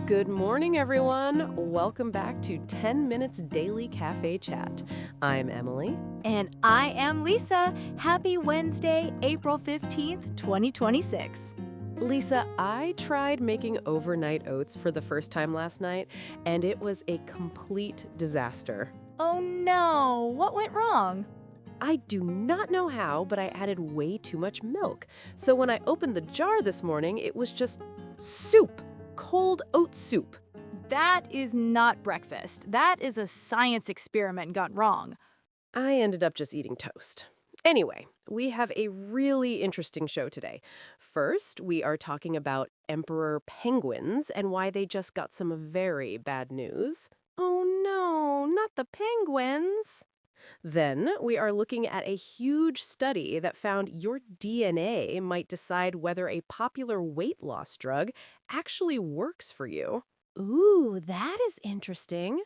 Good morning, everyone. Welcome back to 10 Minutes Daily Cafe Chat. I'm Emily. And I am Lisa. Happy Wednesday, April 15th, 2026. Lisa, I tried making overnight oats for the first time last night, and it was a complete disaster. Oh no, what went wrong? I do not know how, but I added way too much milk. So when I opened the jar this morning, it was just soup. Cold oat soup. That is not breakfast. That is a science experiment gone wrong. I ended up just eating toast. Anyway, we have a really interesting show today. First, we are talking about emperor penguins and why they just got some very bad news. Oh no, not the penguins. Then we are looking at a huge study that found your DNA might decide whether a popular weight loss drug actually works for you. Ooh, that is interesting.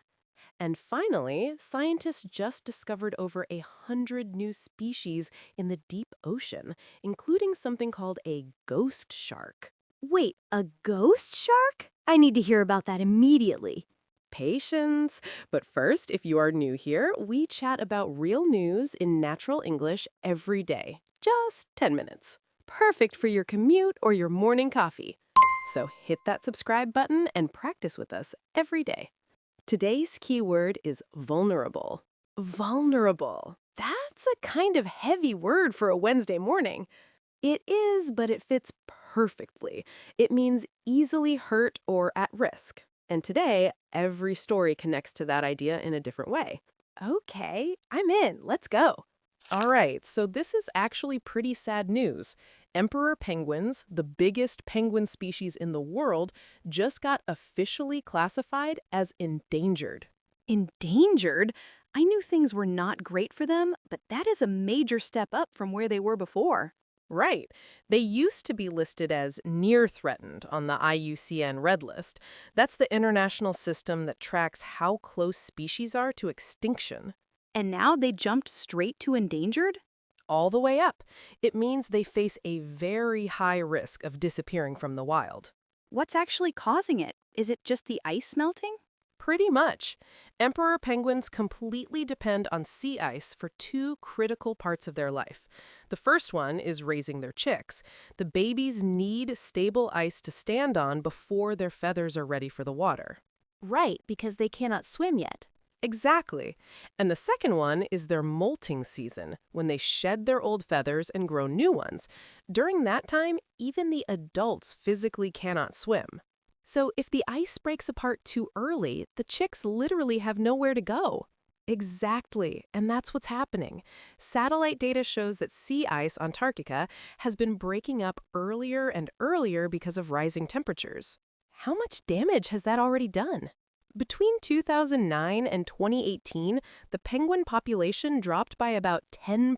And finally, scientists just discovered over 100 new species in the deep ocean, including something called a ghost shark. Wait, a ghost shark? I need to hear about that immediately. Patience. But first, if you are new here, we chat about real news in natural English every day. Just 10 minutes. Perfect for your commute or your morning coffee. So hit that subscribe button and practice with us every day. Today's keyword is vulnerable. Vulnerable. That's a kind of heavy word for a Wednesday morning. It is, but it fits perfectly. It means easily hurt or at risk. And today, every story connects to that idea in a different way. Okay, I'm in. Let's go. All right, so this is actually pretty sad news. Emperor penguins, the biggest penguin species in the world, just got officially classified as endangered. Endangered? I knew things were not great for them, but that is a major step up from where they were before. Right. They used to be listed as near threatened on the IUCN Red List. That's the international system that tracks how close species are to extinction. And now they jumped straight to endangered? All the way up. It means they face a very high risk of disappearing from the wild. What's actually causing it? Is it just the ice melting? Pretty much. Emperor penguins completely depend on sea ice for two critical parts of their life. The first one is raising their chicks. The babies need stable ice to stand on before their feathers are ready for the water. Right, because they cannot swim yet. Exactly. And the second one is their molting season, when they shed their old feathers and grow new ones. During that time, even the adults physically cannot swim. So if the ice breaks apart too early, the chicks literally have nowhere to go. Exactly, and that's what's happening. Satellite data shows that sea ice on Antarctica has been breaking up earlier and earlier because of rising temperatures. How much damage has that already done? Between 2009 and 2018, the penguin population dropped by about 10%.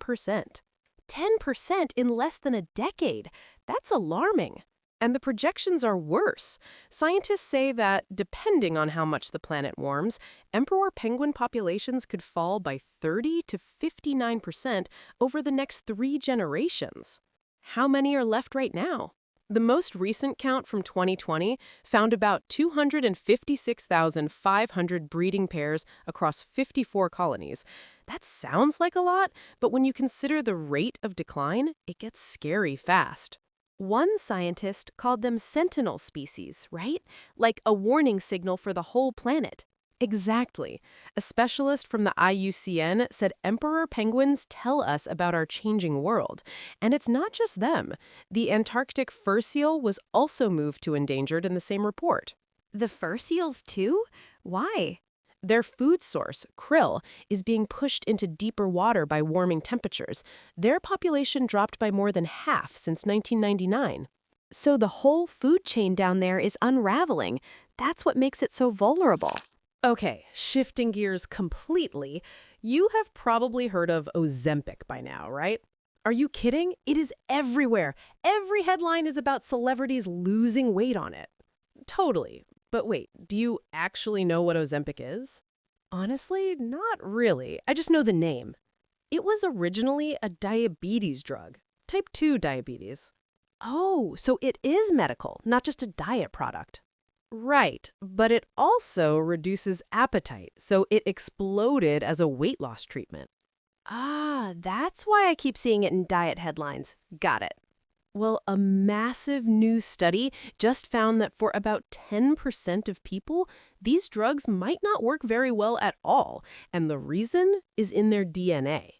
10% in less than a decade. That's alarming. And the projections are worse. Scientists say that, depending on how much the planet warms, emperor penguin populations could fall by 30 to 59% over the next 3 generations. How many are left right now? The most recent count from 2020 found about 256,500 breeding pairs across 54 colonies. That sounds like a lot, but when you consider the rate of decline, it gets scary fast. One scientist called them sentinel species, right? Like a warning signal for the whole planet. Exactly. A specialist from the IUCN said emperor penguins tell us about our changing world. And it's not just them. The Antarctic fur seal was also moved to endangered in the same report. The fur seals too? Why? Their food source, krill, is being pushed into deeper water by warming temperatures. Their population dropped by more than half since 1999. So the whole food chain down there is unraveling. That's what makes it so vulnerable. Okay, shifting gears completely, you have probably heard of Ozempic by now, right? Are you kidding? It is everywhere. Every headline is about celebrities losing weight on it. Totally. But wait, do you actually know what Ozempic is? Honestly, not really. I just know the name. It was originally a diabetes drug, type 2 diabetes. Oh, so it is medical, not just a diet product. Right, but it also reduces appetite, so it exploded as a weight loss treatment. Ah, that's why I keep seeing it in diet headlines. Got it. Well, a massive new study just found that for about 10% of people, these drugs might not work very well at all, and the reason is in their DNA.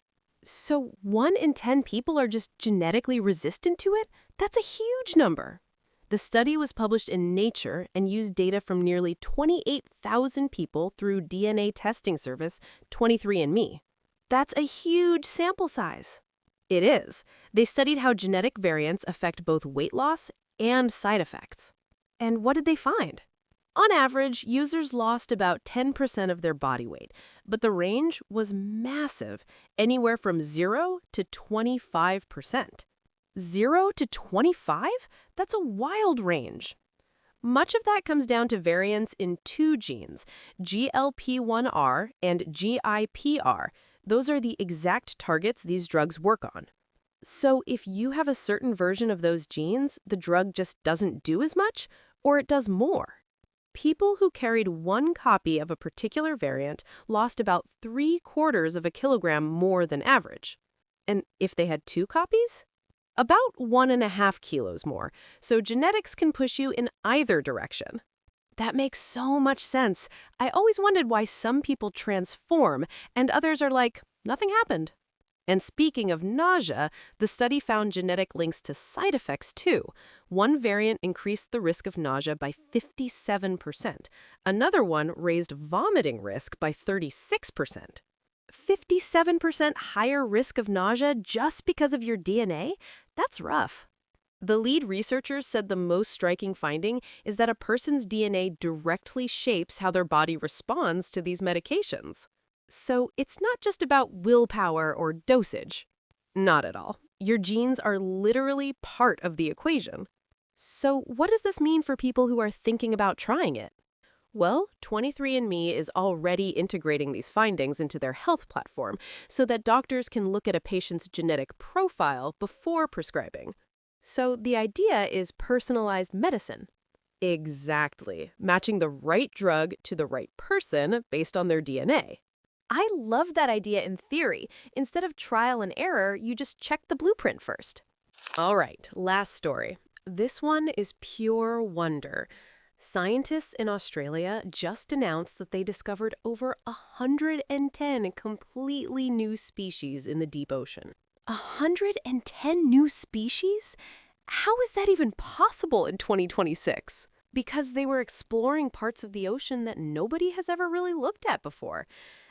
So 1 in 10 people are just genetically resistant to it? That's a huge number. The study was published in Nature and used data from nearly 28,000 people through DNA testing service 23andMe. That's a huge sample size. It is. They studied how genetic variants affect both weight loss and side effects. And what did they find? On average, users lost about 10% of their body weight, but the range was massive, anywhere from 0 to 25%. 0 to 25? That's a wild range. Much of that comes down to variants in 2 genes, GLP-1R and GIPR. Those are the exact targets these drugs work on. So if you have a certain version of those genes, the drug just doesn't do as much, or it does more. People who carried 1 copy of a particular variant lost about 3/4 of a kilogram more than average. And if they had 2 copies? About 1.5 kilos more. So genetics can push you in either direction. That makes so much sense. I always wondered why some people transform and others are like, nothing happened. And speaking of nausea, the study found genetic links to side effects too. 1 variant increased the risk of nausea by 57%. Another one raised vomiting risk by 36%. 57% higher risk of nausea just because of your DNA? That's rough. The lead researchers said the most striking finding is that a person's DNA directly shapes how their body responds to these medications. So it's not just about willpower or dosage. Not at all. Your genes are literally part of the equation. So what does this mean for people who are thinking about trying it? Well, 23andMe is already integrating these findings into their health platform so that doctors can look at a patient's genetic profile before prescribing. So the idea is personalized medicine. Exactly. Matching the right drug to the right person based on their DNA. I love that idea in theory. Instead of trial and error, you just check the blueprint first. All right, last story. This one is pure wonder. Scientists in Australia just announced that they discovered over 110 completely new species in the deep ocean. 110 new species? How is that even possible in 2026? Because they were exploring parts of the ocean that nobody has ever really looked at before.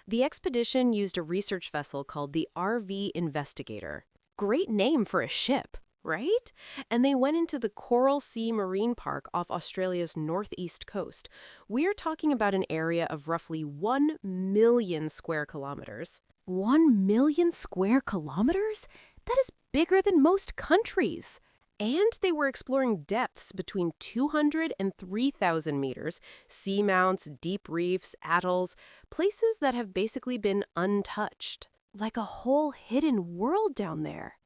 The expedition used a research vessel called the RV Investigator. Great name for a ship, right? And they went into the Coral Sea Marine Park off Australia's northeast coast. We're talking about an area of roughly 1 million square kilometers. 1 million square kilometers? That is bigger than most countries. And they were exploring depths between 200 and 3,000 meters, seamounts, deep reefs, atolls, places that have basically been untouched. Like a whole hidden world down there.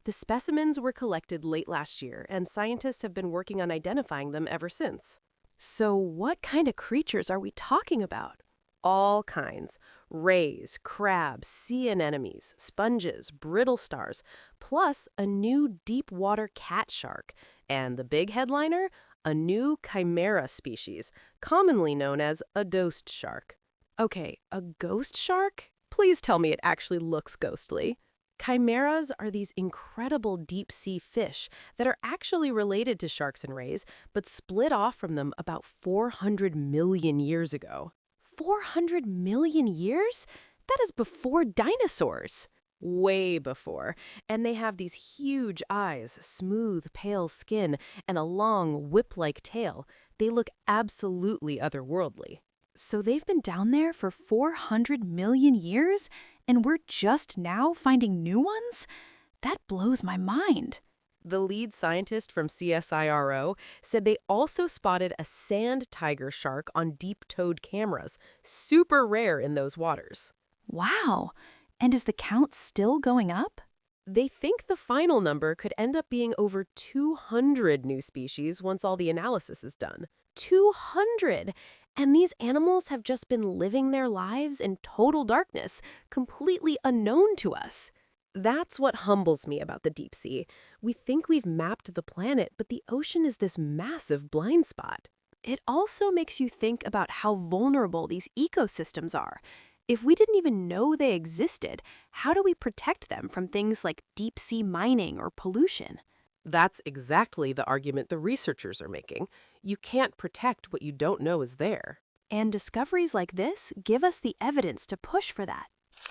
The specimens were collected late last year, and scientists have been working on identifying them ever since. So what kind of creatures are we talking about? All kinds. Rays, crabs, sea anemones, sponges, brittle stars, plus a new deep water cat shark. And the big headliner? A new chimera species, commonly known as a ghost shark. Okay, a ghost shark? Please tell me it actually looks ghostly. Chimeras are these incredible deep-sea fish that are actually related to sharks and rays, but split off from them about 400 million years ago. 400 million years? That is before dinosaurs. Way before. And they have these huge eyes, smooth, pale skin, and a long, whip-like tail. They look absolutely otherworldly. So they've been down there for 400 million years, and we're just now finding new ones? That blows my mind. The lead scientist from CSIRO said they also spotted a sand tiger shark on deep-toed cameras, super rare in those waters. Wow! And is the count still going up? They think the final number could end up being over 200 new species once all the analysis is done. 200! And these animals have just been living their lives in total darkness, completely unknown to us. That's what humbles me about the deep sea. We think we've mapped the planet, but the ocean is this massive blind spot. It also makes you think about how vulnerable these ecosystems are. If we didn't even know they existed, how do we protect them from things like deep-sea mining or pollution? That's exactly the argument the researchers are making. You can't protect what you don't know is there. And discoveries like this give us the evidence to push for that.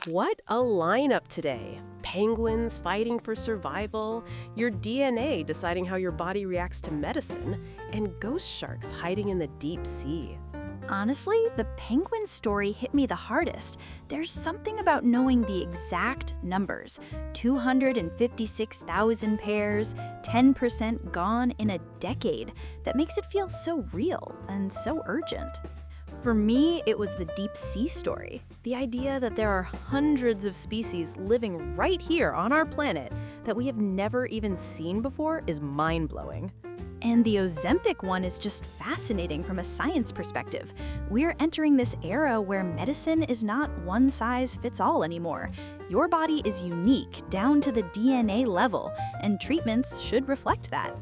What a lineup today. Penguins fighting for survival, your DNA deciding how your body reacts to medicine, and ghost sharks hiding in the deep sea. Honestly, the penguin story hit me the hardest. There's something about knowing the exact numbers. 256,000 pairs, 10% gone in a decade. That makes it feel so real and so urgent. For me, it was the deep sea story. The idea that there are hundreds of species living right here on our planet that we have never even seen before is mind-blowing. And the Ozempic one is just fascinating from a science perspective. We're entering this era where medicine is not one size fits all anymore. Your body is unique down to the DNA level, and treatments should reflect that.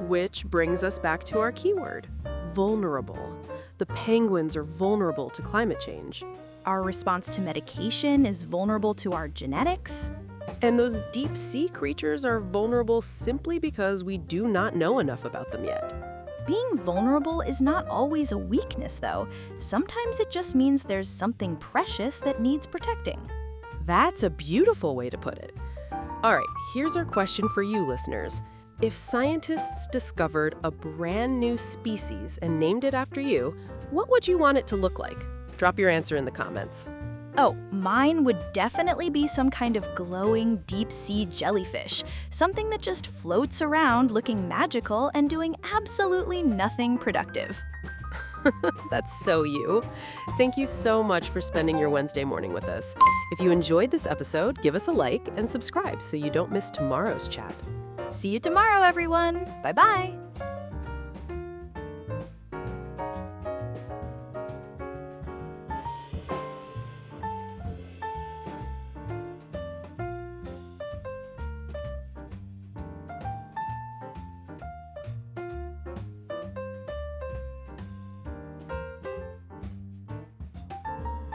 Which brings us back to our keyword, vulnerable. The penguins are vulnerable to climate change. Our response to medication is vulnerable to our genetics. And those deep-sea creatures are vulnerable simply because we do not know enough about them yet. Being vulnerable is not always a weakness, though. Sometimes it just means there's something precious that needs protecting. That's a beautiful way to put it. All right, here's our question for you, listeners. If scientists discovered a brand new species and named it after you, what would you want it to look like? Drop your answer in the comments. Oh, mine would definitely be some kind of glowing deep-sea jellyfish. Something that just floats around looking magical and doing absolutely nothing productive. That's so you. Thank you so much for spending your Wednesday morning with us. If you enjoyed this episode, give us a like and subscribe so you don't miss tomorrow's chat. See you tomorrow, everyone. Bye-bye.